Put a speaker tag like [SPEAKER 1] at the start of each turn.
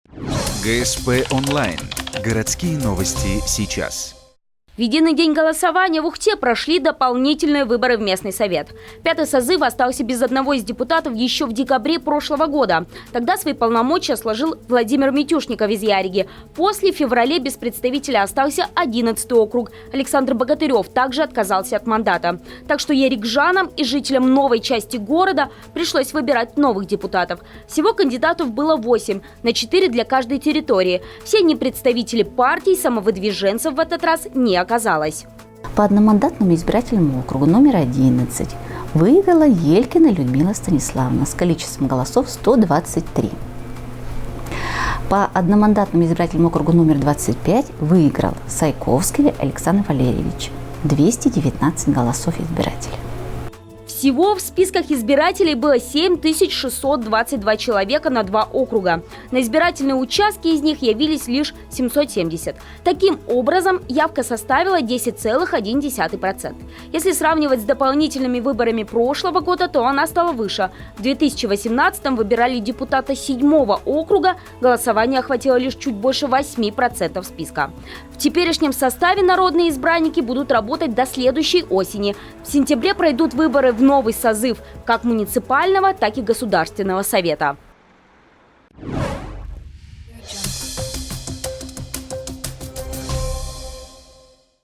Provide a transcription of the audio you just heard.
[SPEAKER 1] ГСП онлайн. Городские новости сейчас.
[SPEAKER 2] В единый день голосования в Ухте прошли дополнительные выборы в местный совет. Пятый созыв остался без одного из депутатов еще в декабре прошлого года. Тогда свои полномочия сложил Владимир Митюшников из Яриги. После в феврале без представителя остался 11-й округ. Александр Богатырев также отказался от мандата. Так что ярикжанам и жителям новой части города пришлось выбирать новых депутатов. Всего кандидатов было 8, на 4 для каждой территории. Все они представители партий, самовыдвиженцев в этот раз не оказалось.
[SPEAKER 3] По одномандатному избирательному округу номер 11 выиграла Елькина Людмила Станиславовна с количеством голосов 123. По одномандатному избирательному округу номер 25 выиграл Сайковский Александр Валерьевич, 219 голосов избирателей.
[SPEAKER 2] Всего в списках избирателей было 7622 человека на 2 округа. На избирательные участки из них явились лишь 770. Таким образом, явка составила 10,1%. Если сравнивать с дополнительными выборами прошлого года, то она стала выше. В 2018-м выбирали депутата 7-го округа, голосование охватило лишь чуть больше 8% списка. В теперешнем составе народные избранники будут работать до следующей осени. В сентябре пройдут выборы в новый созыв как муниципального, так и Государственного совета.